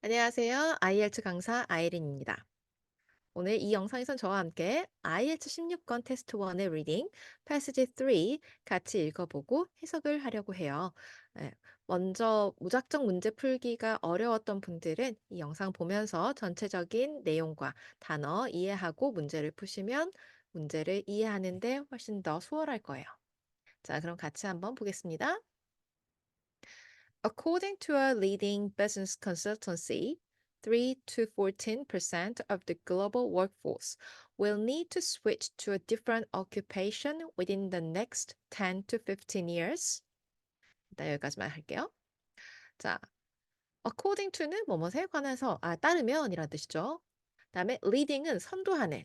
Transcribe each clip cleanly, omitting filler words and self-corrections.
안녕하세요. IELTS 강사 아이린입니다. 오늘 이 영상에선 저와 함께 IELTS 16권 테스트 1의 리딩, 패시지 3 같이 읽어보고 해석을 하려고 해요. 예, 먼저 무작정 문제 풀기가 어려웠던 분들은 이 영상 보면서 전체적인 내용과 단어 이해하고 문제를 푸시면 문제를 이해하는데 훨씬 더 수월할 거예요. 자, 그럼 같이 한번 보겠습니다. According to a leading business consultancy, 3 to 14% of the global workforce will need to switch to a different occupation within the next 10 to 15 years. 일단 여기까지만 할게요. 자, according to는 뭐뭐에 관해서, 따르면이라는 뜻이죠. 그다음에 leading은 선도하는,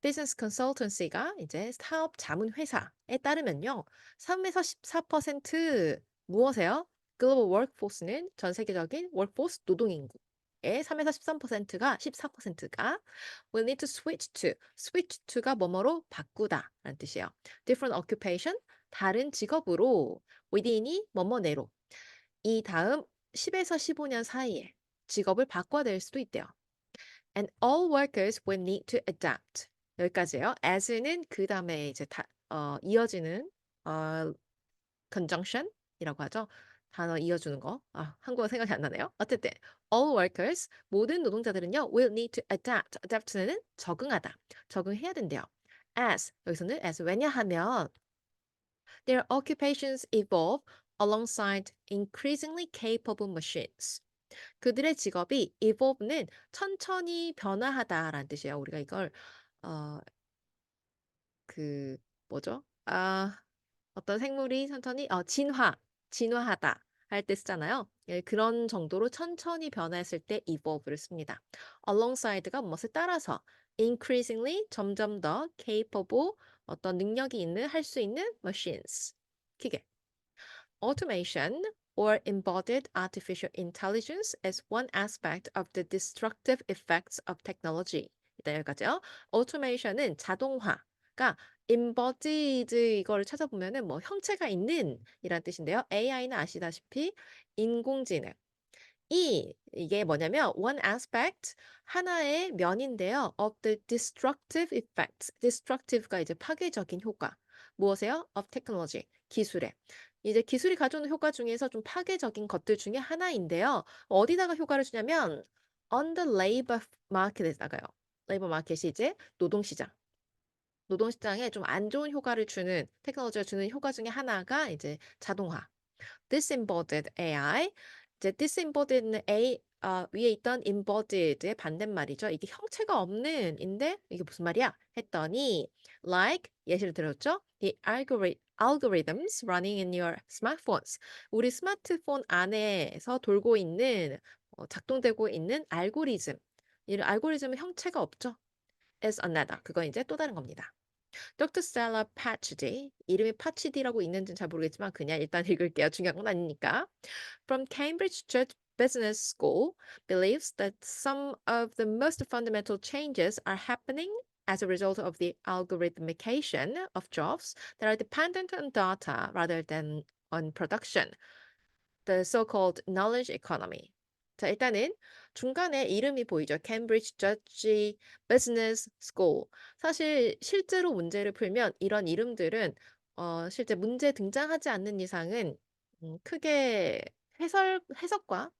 비즈니스 컨설턴시가 이제 사업 자문 회사에 따르면요. 3에서 14% 무엇에요? 글로벌 워크포스는 전 세계적인 워크포스 노동 인구의 3에서 13%가 14%가 will need to switch to가 뭐뭐로 바꾸다라는 뜻이에요. different occupation 다른 직업으로 within이 뭐뭐 내로 이 다음 10에서 15년 사이에 직업을 바꿔야 될 수도 있대요. And all workers will need to adapt. 여기까지예요. as는 그 다음에 이제 이어지는 어, conjunction이라고 하죠. 단어 이어주는 거. 한국어 생각이 안 나네요. 어쨌든 all workers 모든 노동자들은요 will need to adapt. adapt는 적응하다. 적응해야 된대요. as 여기서는 as 왜냐하면 their occupations evolve alongside increasingly capable machines. 그들의 직업이 evolve는 천천히 변화하다라는 뜻이에요. 우리가 이걸 어, 그 뭐죠? 어떤 생물이 천천히 진화하다 할 때 쓰잖아요. 예, 그런 정도로 천천히 변화했을 때 evolve를 씁니다. alongside가 무엇을 따라서 increasingly 점점 더 capable 어떤 능력이 있는 할 수 있는 machines. 기계. Automation or embodied artificial intelligence is one aspect of the destructive effects of technology. 일단 여기까지요. Automation은 자동화가 embodied 이거를 찾아보면은 뭐 형체가 있는 이란 뜻인데요. AI는 아시다시피 인공지능. 이게 뭐냐면 one aspect 하나의 면인데요. of the destructive effects. destructive가 이제 파괴적인 효과. 무엇에요? of technology. 기술에. 이제 기술이 가져오는 효과 중에서 좀 파괴적인 것들 중에 하나인데요. 어디다가 효과를 주냐면 on the labor market에다가요. labor market이 이제 노동시장. 노동시장에 좀 안 좋은 효과를 주는 테크놀로지가 주는 효과 중에 하나가 이제 자동화. disembodied AI. 이제 disembodied는 위에 있던 embodied의 반대말이죠. 이게 형체가 없는인데 이게 무슨 말이야? 했더니 like 예시를 들었죠? The algorithms running in your smartphones. 우리 스마트폰 안에서 돌고 있는 작동되고 있는 알고리즘. 이 알고리즘은 형체가 없죠. is another. 그건 이제 또 다른 겁니다. Dr. Stella Patchedy, 이름이 파치디라고 있는지는 잘 모르겠지만 그냥 일단 읽을게요. 중요한 건 아니니까. From Cambridge Business School, believes that some of the most fundamental changes are happening as a result of the algorithmication of jobs that are dependent on data rather than on production. The so-called knowledge economy. 자, 일단은 중간에 이름이 보이죠. Cambridge Judge Business School. 사실 실제로 문제를 풀면 이런 이름들은 실제 문제 등장하지 않는 이상은 크게 해석이나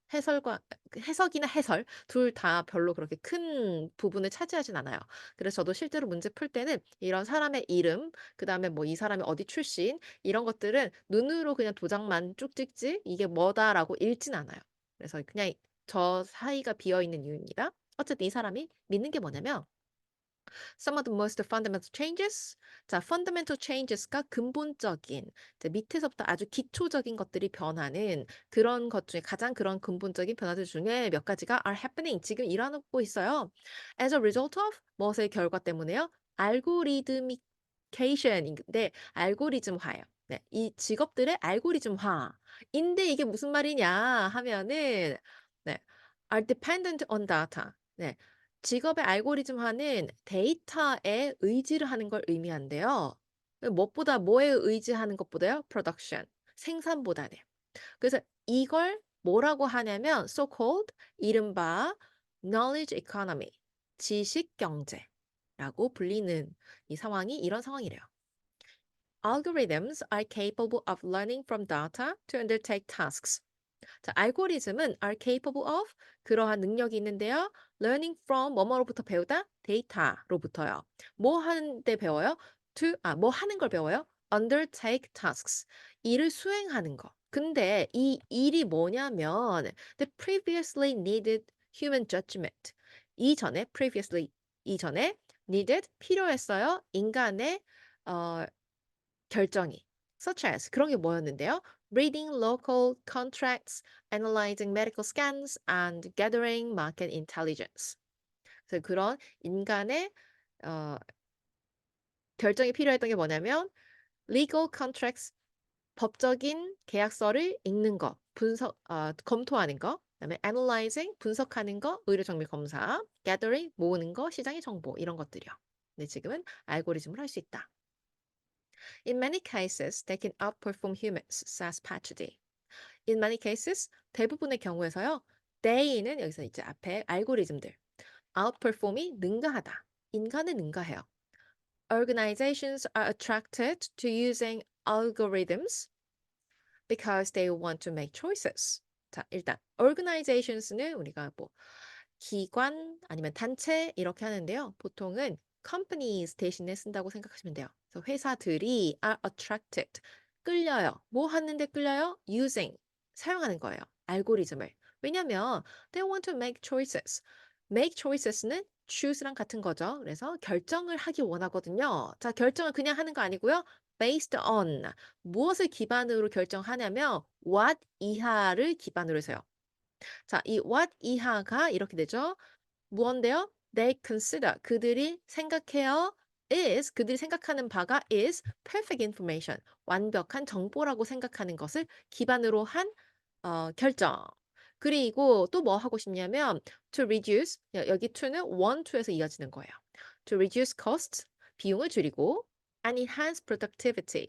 해설 둘 다 별로 그렇게 큰 부분을 차지하진 않아요. 그래서 저도 실제로 문제 풀 때는 이런 사람의 이름, 그다음에 뭐 이 사람이 어디 출신 이런 것들은 눈으로 그냥 도장만 쭉 찍지 이게 뭐다라고 읽진 않아요. 그래서 그냥 저 사이가 비어 있는 이유입니다. 어쨌든 이 사람이 믿는 게 뭐냐면 some of the most fundamental changes. 자, fundamental changes가 근본적인, 이제 밑에서부터 아주 기초적인 것들이 변하는 그런 것 중에 가장 그런 근본적인 변화들 중에 몇 가지가 are happening. 지금 일어나고 있어요. As a result of 무엇의 결과 때문에요? 알고리드미케이션인데 알고리즘화예요. 네, 이 직업들의 알고리즘화인데 이게 무슨 말이냐 하면은 네, are dependent on data. 네, 직업의 알고리즘화는 데이터에 의지를 하는 걸 의미한대요. 무엇보다 뭐에 의지하는 것보다요? production, 생산보다는. 그래서 이걸 뭐라고 하냐면 so-called 이른바 knowledge economy, 지식 경제라고 불리는 이 상황이 이런 상황이래요. Algorithms are capable of learning from data to undertake tasks. 자, 알고리즘은 are capable of 그러한 능력이 있는데요. learning from 뭐뭐로부터 배우다 데이터로부터요. 뭐 하는데 배워요? 뭐 하는 걸 배워요? undertake tasks. 일을 수행하는 거. 근데 이 일이 뭐냐면 the previously needed human judgment. 이전에 needed 필요했어요. 인간의 어, 결정이. Such as 그런 게 뭐였는데요? Reading local contracts, analyzing medical scans, and gathering market intelligence. 그래서 그런 인간의 어, 결정이 필요했던 게 뭐냐면 legal contracts, 법적인 계약서를 읽는 거, 검토하는 거, 그다음에 analyzing, 분석하는 거, 의료 정밀 검사, gathering, 모으는 거, 시장의 정보 이런 것들이요. 근데 지금은 알고리즘을 할 수 있다. In many cases, they can outperform humans, says Patchedy. In many cases, 대부분의 경우에서요. they는 여기서 이제 앞에 알고리즘들. outperform이 능가하다. 인간은 능가해요. Organizations are attracted to using algorithms because they want to make choices. 자, 일단 organizations는 우리가 뭐 기관 아니면 단체 이렇게 하는데요. 보통은 companies 대신에 쓴다고 생각하시면 돼요. 그래서 회사들이 are attracted 끌려요. 뭐 하는데 끌려요? using 사용하는 거예요. 알고리즘을. 왜냐면 they want to make choices. make choices는 choose랑 같은 거죠. 그래서 결정을 하기 원하거든요. 자, 결정을 그냥 하는 거 아니고요. based on 무엇을 기반으로 결정하냐면 what 이하를 기반으로 해서요. 자, 이 what 이하가 이렇게 되죠. 무언데요? They consider 그들이 생각해요. 그들이 생각하는 바가 is perfect information 완벽한 정보라고 생각하는 것을 기반으로 한 결정. 그리고 또 뭐 하고 싶냐면 to reduce 여기 to는 one, to에서 이어지는 거예요. To reduce costs 비용을 줄이고 and enhance productivity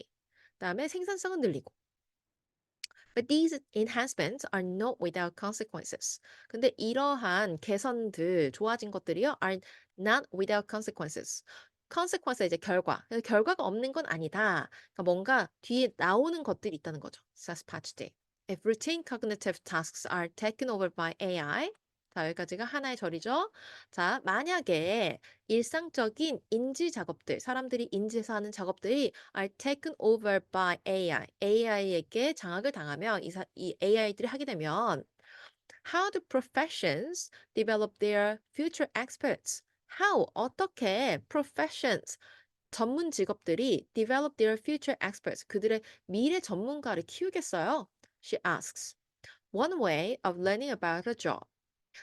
그다음에 생산성을 늘리고 But these enhancements are not without consequences. 근데 이러한 개선들, 좋아진 것들이요, are not without consequences. consequence 이제 결과. 결과가 없는 건 아니다. 그러니까 뭔가 뒤에 나오는 것들이 있다는 거죠. says Patchday. If routine cognitive tasks are taken over by AI, 자, 여기까지가 하나의 절이죠. 자, 만약에 일상적인 인지 작업들, 사람들이 인지해서 하는 작업들이 are taken over by AI, AI에게 장악을 당하면 이 AI들이 하게 되면 how do professions develop their future experts? How 어떻게 professions 전문 직업들이 develop their future experts 그들의 미래 전문가를 키우겠어요? She asks. One way of learning about a job.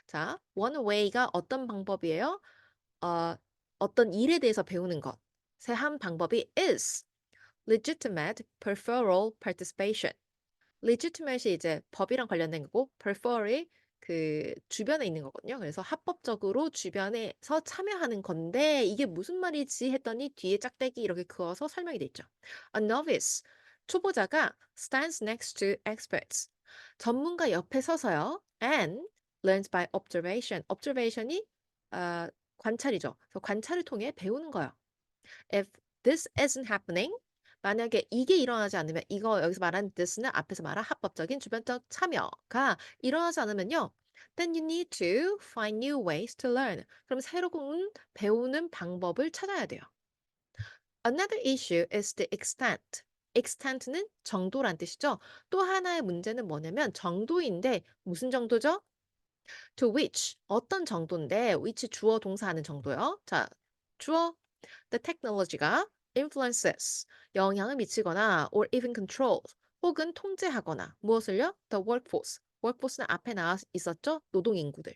자, one way가 어떤 방법이에요? 어, 어떤 일에 대해서 배우는 것. 한 방법이 is legitimate peripheral participation. legitimate이 이제 법이랑 관련된 거고 peripheral이 그 주변에 있는 거거든요. 그래서 합법적으로 주변에서 참여하는 건데 이게 무슨 말이지 했더니 뒤에 짝대기 이렇게 그어서 설명이 돼 있죠. A novice 초보자가 stands next to experts 전문가 옆에 서서요. and learns by observation. observation이 어, 관찰이죠. 그래서 관찰을 통해 배우는 거예요. If this isn't happening, 만약에 이게 일어나지 않으면 이거 여기서 말하는 this는 앞에서 말한 합법적인 주변적 참여가 일어나지 않으면요. Then you need to find new ways to learn. 그럼 새로운 배우는 방법을 찾아야 돼요. Another issue is the extent. extent는 정도란 뜻이죠. 또 하나의 문제는 뭐냐면 정도인데 무슨 정도죠? To which 어떤 정도인데 which 주어 동사하는 정도요. 자, 주어 the technology가 influences 영향을 미치거나 or even controls 혹은 통제하거나 무엇을요? The workforce. workforce는 앞에 나와 있었죠? 노동인구들.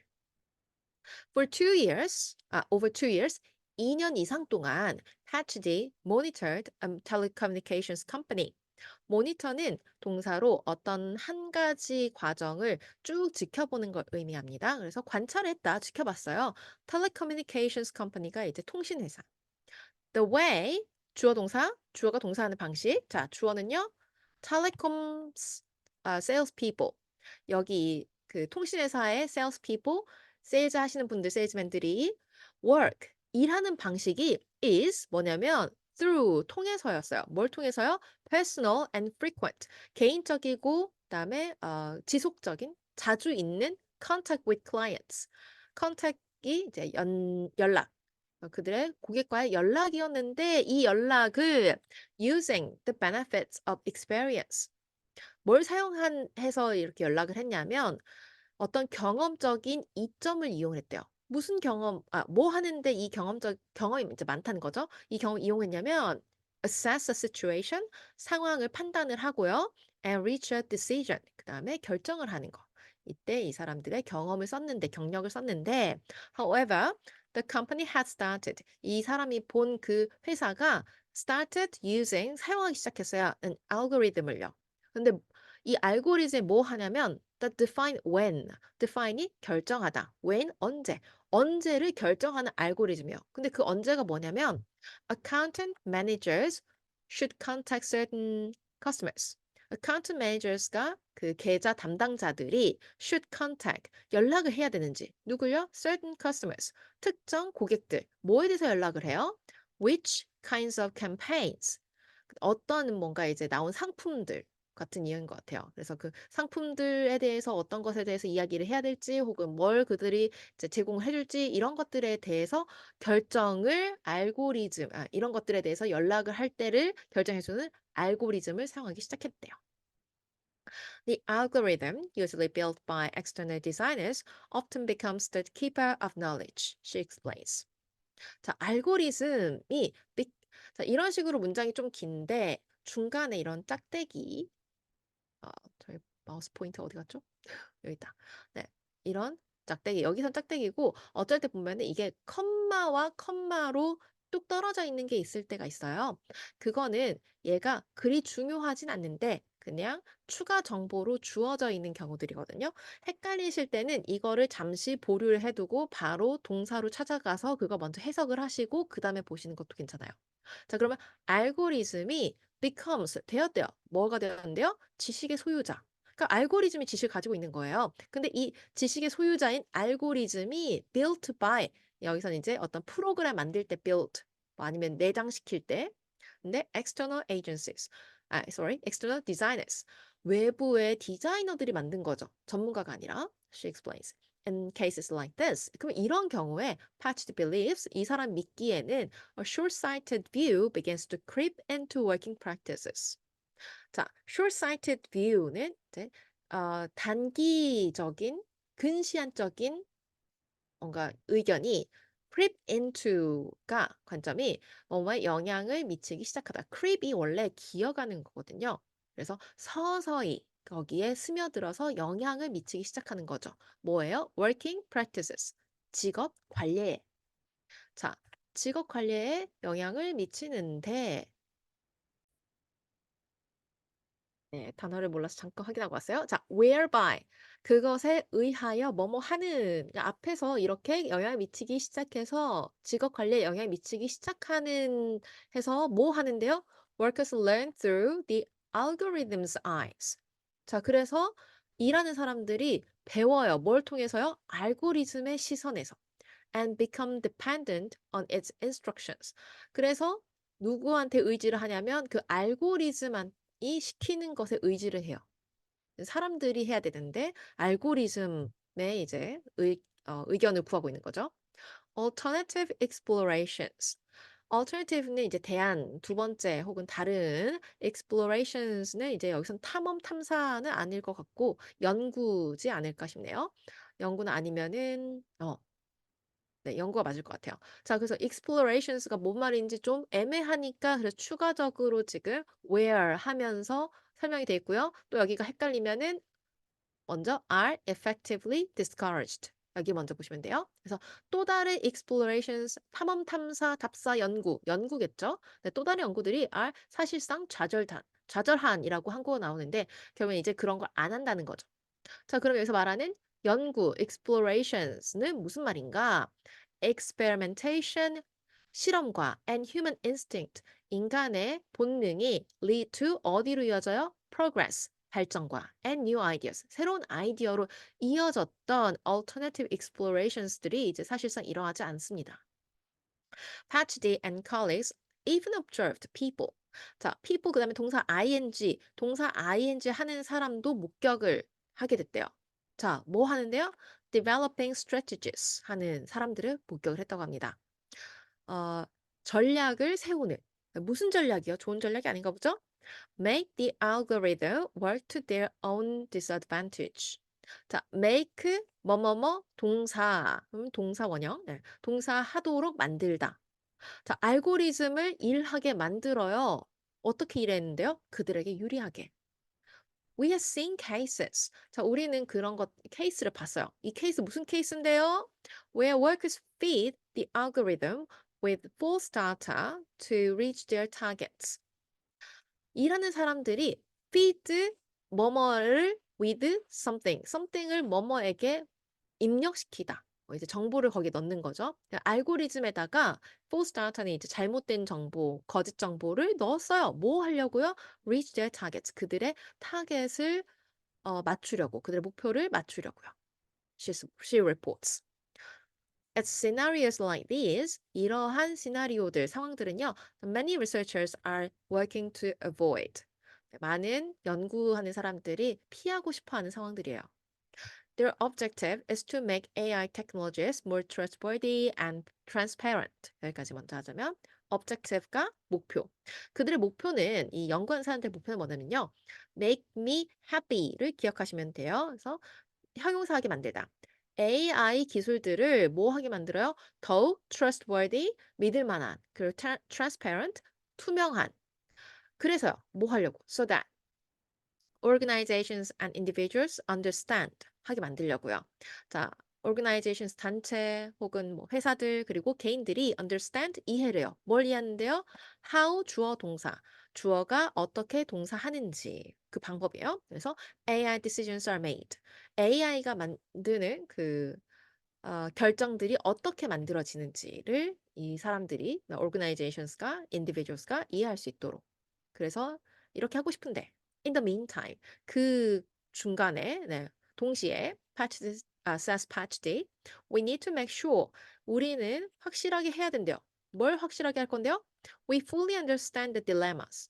Over 2 years, 2년 이상 동안 Hatchdy monitored a telecommunications company. 모니터는 동사로 어떤 한 가지 과정을 쭉 지켜보는 걸 의미합니다. 그래서 관찰했다, 지켜봤어요. Telecommunications company가 이제 통신회사. The way, 주어 동사, 주어가 동사하는 방식. 자, 주어는요. telecoms salespeople. 여기 그 통신회사의 sales people, 세일즈 하시는 분들, 세일즈맨들이 work, 일하는 방식이 is 뭐냐면 through, 통해서였어요. 뭘 통해서요? personal and frequent, 개인적이고 그다음에 지속적인, 자주 있는 contact with clients. contact이 이제 연락, 그들의 고객과의 연락이었는데 이 연락을 using the benefits of experience. 뭘 사용해서 이렇게 연락을 했냐면 어떤 경험적인 이점을 이용했대요. 무슨 경험, 뭐 하는데 이 경험이 이제 많다는 거죠. 이 경험 이용했냐면 assess a situation, 상황을 판단을 하고요. and reach a decision, 그 다음에 결정을 하는 거. 이때 이 사람들의 경력을 썼는데, however, the company had started. 이 사람이 본 그 회사가 started using, 사용하기 시작했어요. an algorithm을요. 근데 이 알고리즘이 뭐 하냐면 that define when, define이 결정하다, when 언제, 언제를 결정하는 알고리즘이요. 근데 그 언제가 뭐냐면 accountant managers should contact certain customers. accountant managers가 그 계좌 담당자들이 should contact, 연락을 해야 되는지 누구요? certain customers, 특정 고객들. 뭐에 대해서 연락을 해요? which kinds of campaigns, 어떤 뭔가 이제 나온 상품들 같은 이유인 것 같아요. 그래서 그 상품들에 대해서 어떤 것에 대해서 이야기를 해야 될지 혹은 뭘 그들이 이제 제공을 해줄지 이런 것들에 대해서 결정을 이런 것들에 대해서 연락을 할 때를 결정해주는 알고리즘을 사용하기 시작했대요. The algorithm, usually built by external designers, often becomes the keeper of knowledge, she explains. 자, 알고리즘이 자, 이런 식으로 문장이 좀 긴데 중간에 이런 짝대기, 아, 저희 마우스 포인터 어디 갔죠? 여기 있다. 네, 이런 짝대기, 여기선 짝대기고 어쩔 때 보면은 이게 컴마와 컴마로 뚝 떨어져 있는 게 있을 때가 있어요. 그거는 얘가 그리 중요하진 않는데 그냥 추가 정보로 주어져 있는 경우들이거든요. 헷갈리실 때는 이거를 잠시 보류를 해두고 바로 동사로 찾아가서 그거 먼저 해석을 하시고 그 다음에 보시는 것도 괜찮아요. 자, 그러면 알고리즘이 becomes 되었대요. 뭐가 되었는데요? 지식의 소유자. 그러니까 알고리즘이 지식을 가지고 있는 거예요. 근데 이 지식의 소유자인 알고리즘이 built by, 여기서는 이제 어떤 프로그램 만들 때 build, 뭐 아니면 내장시킬 때, 근데 external agencies, external designers, 외부의 디자이너들이 만든 거죠. 전문가가 아니라. She explains. In cases like this, 그럼 이런 경우에 Patched believes, 이 사람 믿기에는 a short-sighted view begins to creep into working practices. 자, short-sighted view는 이제 단기적인, 근시안적인 뭔가 의견이 creep into가 관점이 뭔가에 영향을 미치기 시작하다. creep이 원래 기어가는 거거든요. 그래서 서서히 거기에 스며들어서 영향을 미치기 시작하는 거죠. 뭐예요? working practices. 직업 관리에. 자, 직업 관리에 영향을 미치는데 네, 단어를 몰라서 잠깐 확인하고 왔어요. 자, whereby. 그것에 의하여 뭐뭐 하는. 그러니까 앞에서 이렇게 영향을 미치기 시작해서 직업 관리에 영향을 미치기 시작하는 해서 뭐 하는데요? Workers learn through the algorithm's eyes. 자, 그래서 일하는 사람들이 배워요. 뭘 통해서요? 알고리즘의 시선에서. And become dependent on its instructions. 그래서 누구한테 의지를 하냐면 그 알고리즘한테 이 시키는 것에 의지를 해요. 사람들이 해야 되는데 알고리즘에 이제 의견을 구하고 있는 거죠. Alternative explorations. Alternative는 이제 대안, 두 번째 혹은 다른, explorations는 이제 여기선 탐험, 탐사는 아닐 것 같고 연구지 않을까 싶네요. 연구는 아니면은 네, 연구가 맞을 것 같아요. 자, 그래서 explorations가 뭔 말인지 좀 애매하니까 그래서 추가적으로 지금 where 하면서 설명이 돼 있고요. 또 여기가 헷갈리면은 먼저 are effectively discouraged. 여기 먼저 보시면 돼요. 그래서 또 다른 explorations, 탐험, 탐사, 답사, 연구겠죠. 네, 또 다른 연구들이 are 사실상 좌절한이라고 한국어 나오는데 결국엔 이제 그런 걸 안 한다는 거죠. 자, 그럼 여기서 말하는 연구, explorations는 무슨 말인가? experimentation, 실험과 and human instinct, 인간의 본능이 lead to 어디로 이어져요? progress, 발전과 and new ideas, 새로운 아이디어로 이어졌던 alternative explorations들이 이제 사실상 일어나지 않습니다. Patchday and colleagues even observed people. 자, people 그다음에 동사 ing 하는 사람도 목격을 하게 됐대요. 자, 뭐 하는데요? Developing strategies 하는 사람들을 목격을 했다고 합니다. 어, 전략을 세우는 무슨 전략이요? 좋은 전략이 아닌가 보죠? Make the algorithm work to their own disadvantage. 자, make 뭐뭐뭐 동사, 동사 원형, 네, 동사 하도록 만들다. 자, 알고리즘을 일하게 만들어요. 어떻게 일했는데요? 그들에게 유리하게. We have seen cases. 자, 우리는 그런 케이스를 봤어요. 이 케이스 무슨 케이스인데요? Where workers feed the algorithm with false data to reach their targets. 일하는 사람들이 feed 뭐뭐를 with something을 뭐뭐에게 입력시키다. 이제 정보를 거기에 넣는 거죠. 알고리즘에다가 false data는 이제 잘못된 정보, 거짓 정보를 넣었어요. 뭐 하려고요? reach their targets. 그들의 타겟을 맞추려고, 그들의 목표를 맞추려고요. She reports. At scenarios like these, 이러한 시나리오들, 상황들은요, many researchers are working to avoid. 많은 연구하는 사람들이 피하고 싶어 하는 상황들이에요. Their objective is to make AI technologies more trustworthy and transparent. 여기까지 먼저 하자면 objective가 목표. 그들의 목표는 이 연구하는 사람들의 목표는 뭐냐면요. make me happy를 기억하시면 돼요. 그래서 형용사하게 만들다. AI 기술들을 뭐 하게 만들어요? 더욱 trustworthy, 믿을 만한, 그리고 transparent, 투명한. 그래서요. 뭐 하려고? So that organizations and individuals understand 하게 만들려고요. 자, organizations 단체 혹은 뭐 회사들 그리고 개인들이 understand 이해를 해요. 뭘 이해하는데요? how 주어 동사. 주어가 어떻게 동사하는지 그 방법이에요. 그래서 AI decisions are made. AI가 만드는 결정들이 어떻게 만들어지는지를 이 사람들이 organizations가 individuals가 이해할 수 있도록. 그래서 이렇게 하고 싶은데 in the meantime 그 중간에 네, 동시에 says Patchday we need to make sure 우리는 확실하게 해야 된대요. 뭘 확실하게 할 건데요? We fully understand the dilemmas.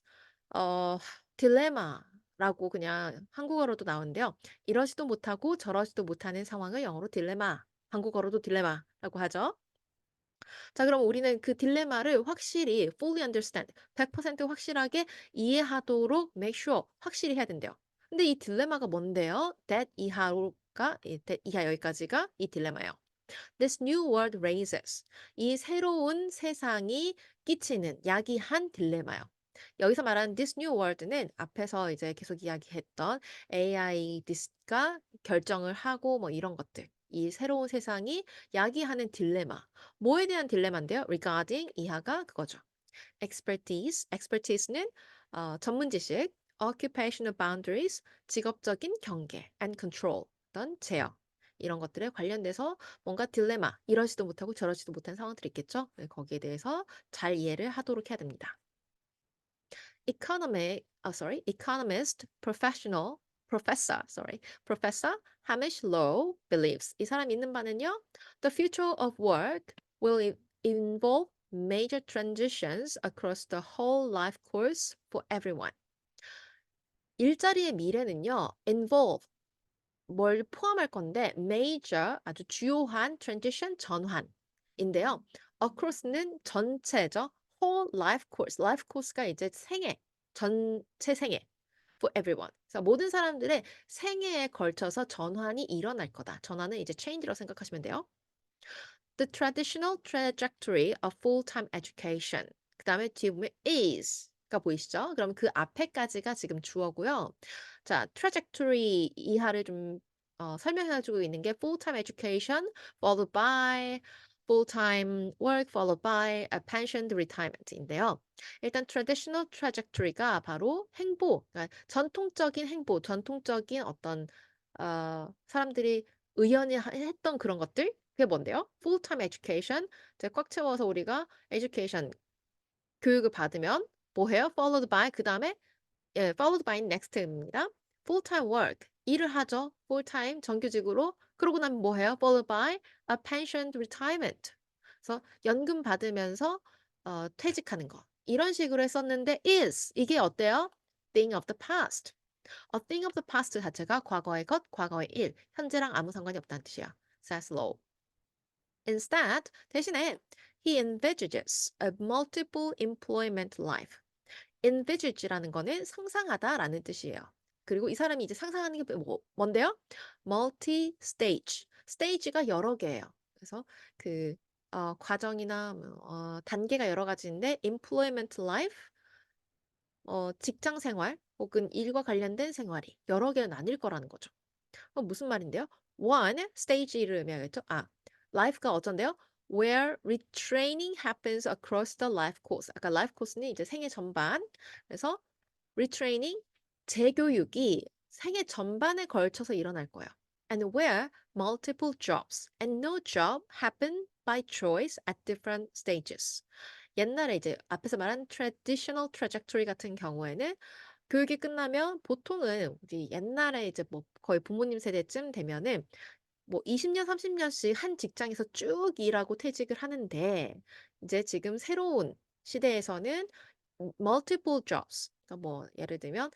딜레마라고 그냥 한국어로도 나오는데요. 이러지도 못하고 저러지도 못하는 상황을 영어로 딜레마, 한국어로도 딜레마라고 하죠. 자, 그럼 우리는 그 딜레마를 확실히 fully understand, 100% 확실하게 이해하도록 make sure, 확실히 해야 된대요. 근데 이 딜레마가 뭔데요? that that 이하 여기까지가 이 딜레마예요. This new world raises. 이 새로운 세상이 끼치는 야기한 딜레마요. 여기서 말하는 this new world는 앞에서 이제 계속 이야기했던 AI가 결정을 하고 뭐 이런 것들. 이 새로운 세상이 야기하는 딜레마. 뭐에 대한 딜레마인데요? regarding 이하가 그거죠. expertise는 전문 지식, occupational boundaries, 직업적인 경계, and control, 어떤 제어. 이런 것들에 관련돼서 뭔가 딜레마, 이러지도 못하고 저러지도 못한 상황들이 있겠죠? 네, 거기에 대해서 잘 이해를 하도록 해야 됩니다. Economist, Professor Hamish Lowe believes. 이 사람 있는 바는요. The future of work will involve major transitions across the whole life course for everyone. 일자리의 미래는요. involve 뭘 포함할 건데 major 아주 주요한 transition 전환인데요. across는 전체죠. whole life course가 이제 전체 생애 for everyone. 그래서 모든 사람들의 생애에 걸쳐서 전환이 일어날 거다. 전환은 이제 change라고 생각하시면 돼요. The traditional trajectory of full-time education. 그 다음에 뒤에 보면 is가 보이시죠? 그럼 그 앞에까지가 지금 주어고요. 자, trajectory 이하를 좀 설명해주고 있는 게 full-time education followed by full-time work followed by a pensioned retirement인데요. 일단 traditional trajectory가 바로 그러니까 전통적인 어떤 사람들이 의연히 했던 그런 것들 그게 뭔데요? full-time education. 이제 꽉 채워서 우리가 education 교육을 받으면 뭐 해요? followed by 그 다음에 followed by next입니다. full-time work. 일을 하죠. full-time 정규직으로. 그러고 나면 뭐 해요? followed by a pension retirement. 그래서 연금 받으면서 퇴직하는 거. 이런 식으로 했었는데 is 이게 어때요? thing of the past. A thing of the past 자체가 과거의 것, 과거의 일, 현재랑 아무 상관이 없다는 뜻이야. says Law. Instead, 대신에 he envisages a multiple employment life. envisage라는 거는 상상하다라는 뜻이에요. 그리고 이 사람이 이제 상상하는 게 뭔데요? multi-stage. stage가 여러 개예요. 그래서 그 과정이나 단계가 여러 가지인데 employment life, 직장 생활 혹은 일과 관련된 생활이 여러 개로 나뉠 거라는 거죠. 무슨 말인데요? one stage를 의미하겠죠? life가 어쩐데요? where retraining happens across the life course. 아까 life course는 이제 생애 전반. 그래서 retraining, 재교육이 생애 전반에 걸쳐서 일어날 거예요. And where multiple jobs and no job happen by choice at different stages. 옛날에 이제 앞에서 말한 traditional trajectory 같은 경우에는 교육이 끝나면 보통은 우리 옛날에 이제 뭐 거의 부모님 세대쯤 되면은 뭐 20년, 30년씩 한 직장에서 쭉 일하고 퇴직을 하는데 이제 지금 새로운 시대에서는 multiple jobs. 그러니까 뭐 예를 들면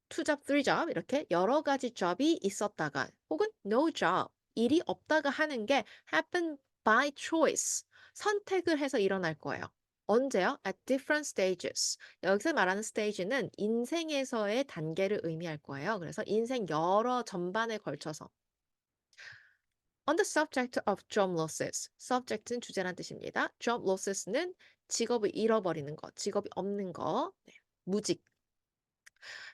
two job, three job 이렇게 여러 가지 job이 있었다가 혹은 no job, 일이 없다가 하는 게 happen by choice. 선택을 해서 일어날 거예요. 언제요? At different stages. 여기서 말하는 stage는 인생에서의 단계를 의미할 거예요. 그래서 인생 여러 전반에 걸쳐서. On the subject of job losses. subject는 주제란 뜻입니다. job losses는 직업을 잃어버리는 것, 직업이 없는 거, 네, 무직.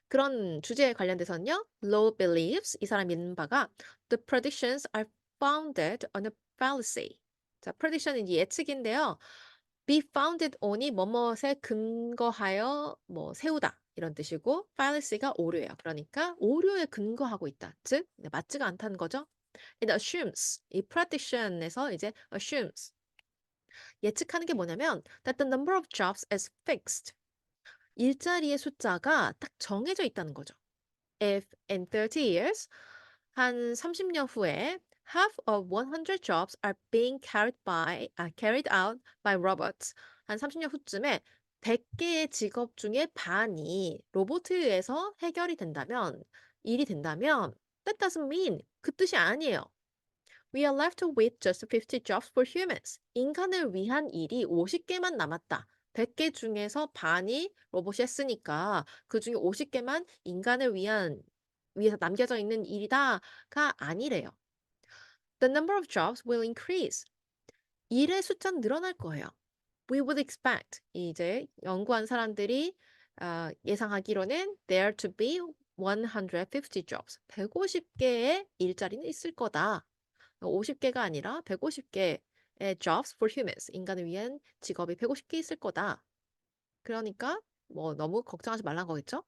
그런 주제에 관련돼서는요. Law believes, 이 사람 믿는 바가 the predictions are founded on a fallacy. 자, prediction은 예측인데요. be founded on이 뭐뭐에 근거하여 뭐 세우다 이런 뜻이고 fallacy가 오류예요. 그러니까 오류에 근거하고 있다. 즉 맞지가 않다는 거죠. It assumes 이 prediction에서 이제 assumes 예측하는 게 뭐냐면 that the number of jobs is fixed. 일자리의 숫자가 딱 정해져 있다는 거죠. If in 30 years 한 30년 후에 half of 100 jobs are being carried out by robots. 한 30년 후쯤에 100개의 직업 중에 반이 로봇에 의해서 해결이 된다면, 일이 된다면 that doesn't mean 그 뜻이 아니에요. We are left with just 50 jobs for humans. 인간을 위한 일이 50개만 남았다. 100개 중에서 반이 로봇이 했으니까 그 중에 50개만 인간을 위해서 남겨져 있는 일이다가 아니래요. The number of jobs will increase. 일의 숫자는 늘어날 거예요. We would expect. 이제 연구한 사람들이 예상하기로는 there to be 150 jobs. 150개의 일자리는 있을 거다. 50개가 아니라 150개의 jobs for humans. 인간을 위한 직업이 150개 있을 거다. 그러니까 뭐 너무 걱정하지 말란 거겠죠?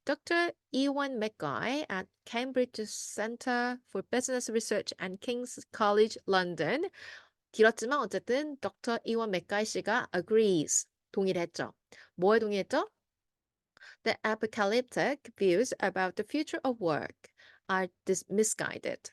Dr. Ewan McGuy at Cambridge Center for Business Research and King's College London. 길었지만 어쨌든 Dr. Ewan McGuy 씨가 agrees. 동의를 했죠. 뭐에 동의했죠? The apocalyptic views about the future of work are misguided.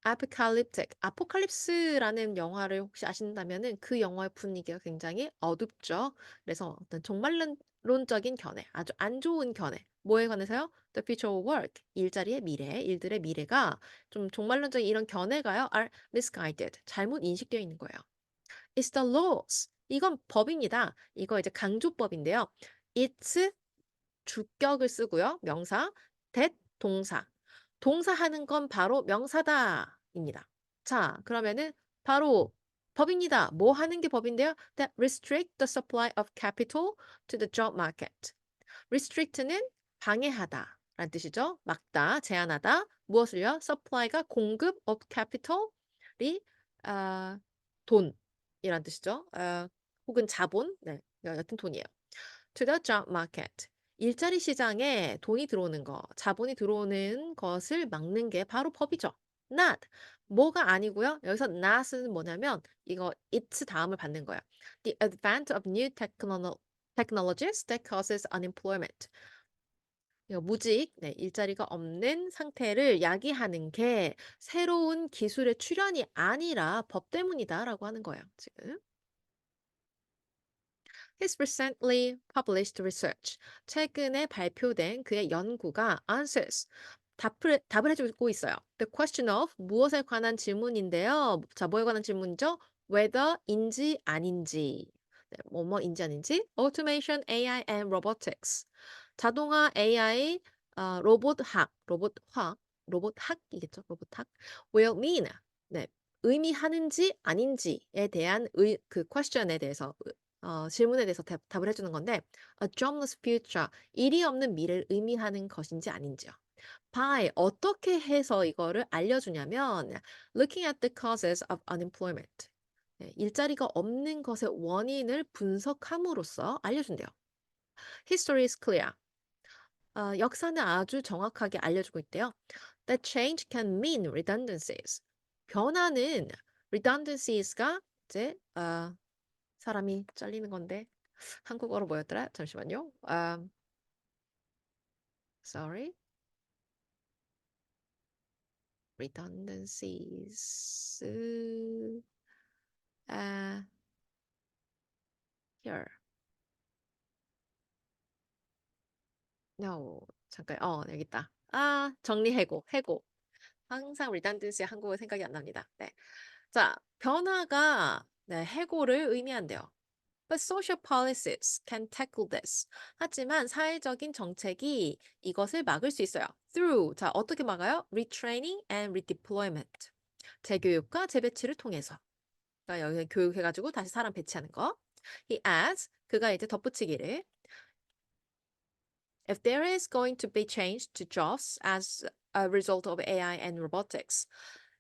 apocalyptic, 아포칼립스라는 영화를 혹시 아신다면은 그 영화의 분위기가 굉장히 어둡죠. 그래서 어떤 종말론적인 견해, 아주 안 좋은 견해. 뭐에 관해서요? The future of work, 일자리의 미래, 일들의 미래가 좀 종말론적인 이런 견해가요, are misguided, 잘못 인식되어 있는 거예요. It's the laws. 이건 법입니다. 이거 이제 강조법인데요. It's 주격을 쓰고요. 명사, that 동사. 동사하는 건 바로 명사다입니다. 자, 그러면은 바로 법입니다. 뭐 하는 게 법인데요? That restrict the supply of capital to the job market. restrict는 방해하다 라는 뜻이죠. 막다, 제한하다. 무엇을요? supply가 공급 of capital이 돈이란 뜻이죠. 혹은 자본, 네, 여튼 돈이에요. To the job market. 일자리 시장에 돈이 들어오는 거, 자본이 들어오는 것을 막는 게 바로 법이죠. Not. 뭐가 아니고요. 여기서 not은 뭐냐면 이거 its 다음을 받는 거예요. The advent of new technologies that causes unemployment. 이거 무직, 네, 일자리가 없는 상태를 야기하는 게 새로운 기술의 출현이 아니라 법 때문이다라고 하는 거예요, 지금. His recently published research. 최근에 발표된 그의 연구가 answers. 답을 해주고 있어요. The question of 무엇에 관한 질문인데요. 자, 뭐에 관한 질문이죠? whether인지 아닌지. 네, 뭐뭐인지 아닌지. Automation, AI and robotics. 자동화, AI, 로봇학이겠죠? 로봇학. will mean. 네, 의미하는지 아닌지에 대한 그 question에 대해서 질문에 대해서 답을 해주는 건데 a jobless future, 일이 없는 미래를 의미하는 것인지 아닌지요. by 어떻게 해서 이거를 알려주냐면 looking at the causes of unemployment. 네, 일자리가 없는 것의 원인을 분석함으로써 알려준대요. History is clear. 역사는 아주 정확하게 알려주고 있대요. That change can mean redundancies. 변화는 redundancies가 이제 사람이 잘리는 건데 한국어로 뭐였더라? 잠시만요. Sorry. Redundancies. 아, here. No. 잠깐. 여기 있다. 해고. 항상 redundancy 한국어 생각이 안 납니다. 네. 자, 변화가 네, 해고를 의미한대요. But social policies can tackle this. 하지만 사회적인 정책이 이것을 막을 수 있어요. Through. 자, 어떻게 막아요? Retraining and redeployment. 재교육과 재배치를 통해서. 그러니까 여기 교육해가지고 다시 사람 배치하는 거. He adds. 그가 이제 덧붙이기를. If there is going to be change to jobs as a result of AI and robotics.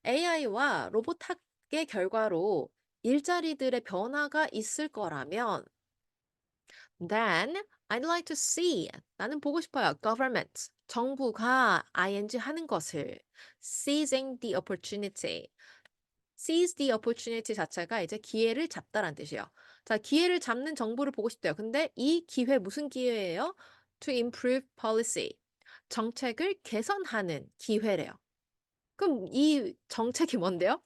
AI와 로봇학의 결과로 일자리들의 변화가 있을 거라면 then I'd like to see. 나는 보고 싶어요. government. 정부가 ing 하는 것을 seizing the opportunity. seize the opportunity 자체가 이제 기회를 잡다란 뜻이에요. 자, 기회를 잡는 정부를 보고 싶대요. 근데 이 기회 무슨 기회예요? To improve policy. 정책을 개선하는 기회래요. 그럼 이 정책이 뭔데요?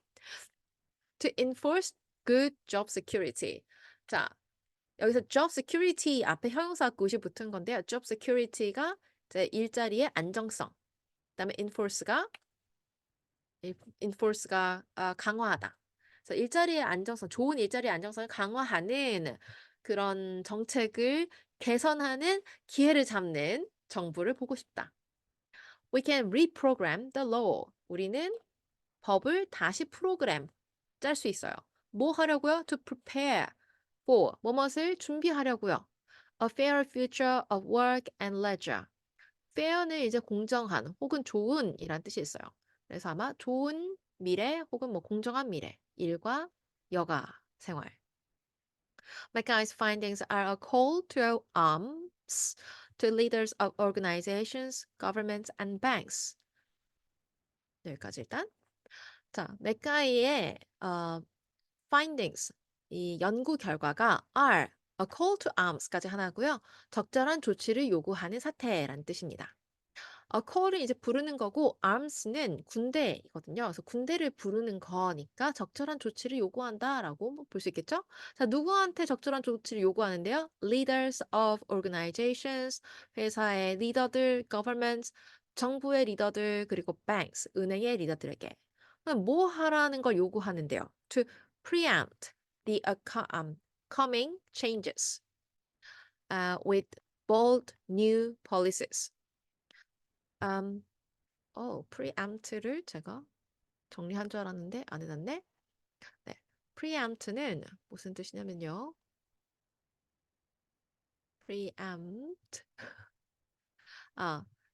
To enforce good job security. 자, 여기서 job security 앞에 형용사 굿이 붙은 건데요. job security가 이제 일자리의 안정성. 그다음에 enforce가 강화하다. 그래서 일자리의 안정성, 좋은 일자리의 안정성을 강화하는 그런 정책을 개선하는 기회를 잡는 정부를 보고 싶다. We can reprogram the law. 우리는 법을 다시 프로그램 짤 수 있어요. 뭐 하려고요? To prepare for 뭐뭇을 준비하려고요. A fair future of work and leisure. fair는 이제 공정한 혹은 좋은이란 뜻이 있어요. 그래서 아마 좋은 미래 혹은 뭐 공정한 미래, 일과 여가 생활. McKay's findings are a call to arms to leaders of organizations, governments, and banks. 여기까지 일단. 자, 맥가이의 findings, 이 연구 결과가 are a call to arms까지 하나고요. 적절한 조치를 요구하는 사태라는 뜻입니다. call을 이제 부르는 거고 arms는 군대이거든요. 그래서 군대를 부르는 거니까 적절한 조치를 요구한다라고 볼 수 있겠죠? 자, 누구한테 적절한 조치를 요구하는데요? Leaders of organizations, 회사의 리더들, governments, 정부의 리더들, 그리고 banks, 은행의 리더들에게. 그럼 뭐 하라는 걸 요구하는데요? To preempt the coming changes with bold new policies. preempt를 제가 정리한 줄 알았는데 안 해놨네. 네, preempt는 무슨 뜻이냐면요. preempt,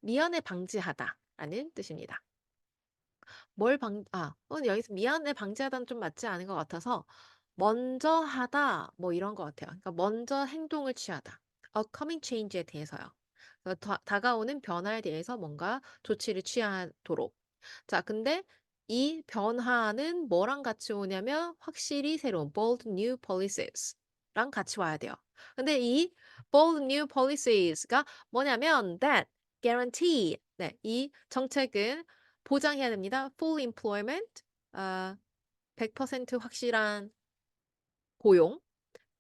미연에 방지하다라는 뜻입니다. 여기서 미연에 방지하다는 좀 맞지 않은 것 같아서 먼저 하다 뭐 이런 것 같아요. 그러니까 먼저 행동을 취하다. coming change에 대해서요. 다가오는 변화에 대해서 뭔가 조치를 취하도록. 자, 근데 이 변화는 뭐랑 같이 오냐면 확실히 새로운 bold new policies랑 같이 와야 돼요. 근데 이 bold new policies가 뭐냐면 that guarantee. 네, 이 정책은 보장해야 됩니다. full employment, 아, 100% 확실한 고용,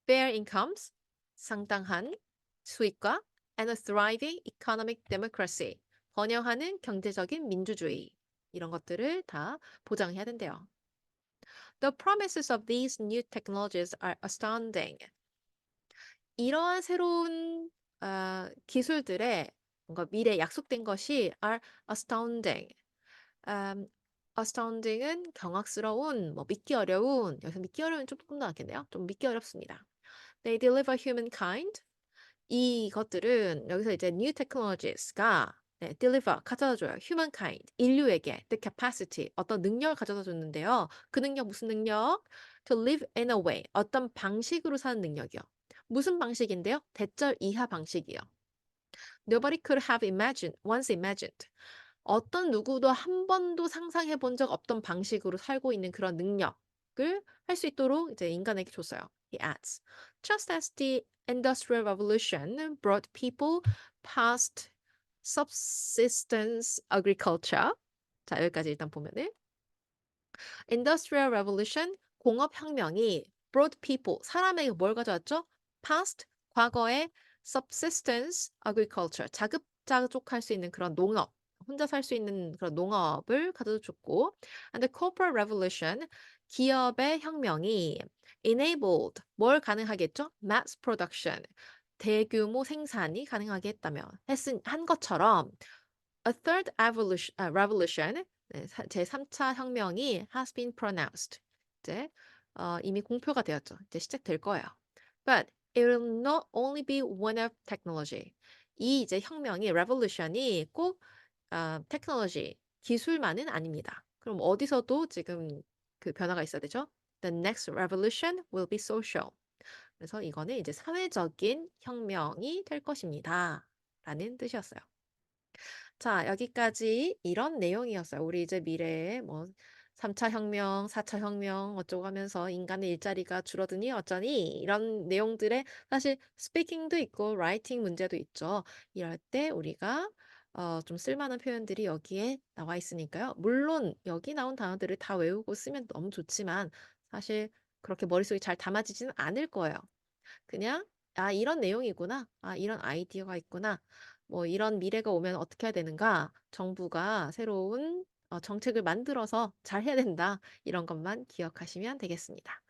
fair incomes, 상당한 수익과 and a thriving economic democracy, 번영하는 경제적인 민주주의. 이런 것들을 다 보장해야 된대요. The promises of these new technologies are astounding. 이러한 새로운 기술들의 뭔가 미래 약속된 것이 are astounding. 음, astounding은 경악스러운, 뭐 믿기 어려운, 여기서 믿기 어려운 조금 더 낫겠네요. 좀 믿기 어렵습니다. They deliver humankind. 이것들은 여기서 이제 new technologies가 네, deliver 가져다 줘요. humankind 인류에게 the capacity 어떤 능력을 가져다 줬는데요. 그 능력 무슨 능력? To live in a way 어떤 방식으로 사는 능력이요. 무슨 방식인데요? 대절 이하 방식이요. Nobody could have imagined once imagined. 어떤 누구도 한 번도 상상해 본 적 없던 방식으로 살고 있는 그런 능력을 할 수 있도록 이제 인간에게 줬어요. He adds, just as the Industrial Revolution brought people past subsistence agriculture. 자, 여기까지 일단 보면은 Industrial Revolution 공업혁명이 brought people 사람에게 뭘 가져왔죠? Past 과거의 subsistence agriculture 자급자족할 수 있는 그런 농업 혼자 살 수 있는 그런 농업을 가져다 줬고 and the corporate revolution 기업의 혁명이 enabled 뭘 가능하겠죠? mass production 대규모 생산이 가능하게 했다면 한 것처럼 A third revolution 네, 제3차 혁명이 has been pronounced. 이제 이미 공표가 되었죠. 이제 시작될 거예요. But it will not only be one of technology. 이 이제 혁명이 revolution이 꼭 technology 기술만은 아닙니다. 그럼 어디서도 지금 그 변화가 있어야 되죠? The next revolution will be social. 그래서 이거는 이제 사회적인 혁명이 될 것입니다. 라는 뜻이었어요. 자, 여기까지 이런 내용이었어요. 우리 이제 미래에 뭐 3차 혁명, 4차 혁명 어쩌고 하면서 인간의 일자리가 줄어드니 어쩌니 이런 내용들의 사실 스피킹도 있고 라이팅 문제도 있죠. 이럴 때 우리가 좀 쓸만한 표현들이 여기에 나와 있으니까요. 물론 여기 나온 단어들을 다 외우고 쓰면 너무 좋지만 사실 그렇게 머릿속에 잘 담아지지는 않을 거예요. 그냥 아 이런 내용이구나. 아 이런 아이디어가 있구나. 뭐 이런 미래가 오면 어떻게 해야 되는가? 정부가 새로운 정책을 만들어서 잘 해야 된다. 이런 것만 기억하시면 되겠습니다.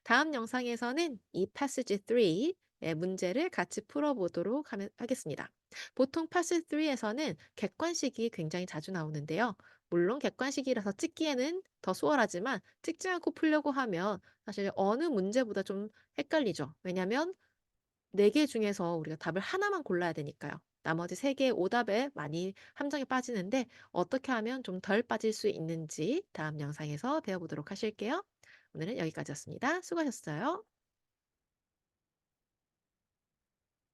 다음 영상에서는 이 passage 3의 문제를 같이 풀어보도록 하겠습니다. 보통 passage 3에서는 객관식이 굉장히 자주 나오는데요. 물론 객관식이라서 찍기에는 더 수월하지만 찍지 않고 풀려고 하면 사실 어느 문제보다 좀 헷갈리죠. 왜냐하면 4개 중에서 우리가 답을 하나만 골라야 되니까요. 나머지 3개의 오답에 많이 함정에 빠지는데 어떻게 하면 좀 덜 빠질 수 있는지 다음 영상에서 배워보도록 하실게요. 오늘은 여기까지였습니다. 수고하셨어요.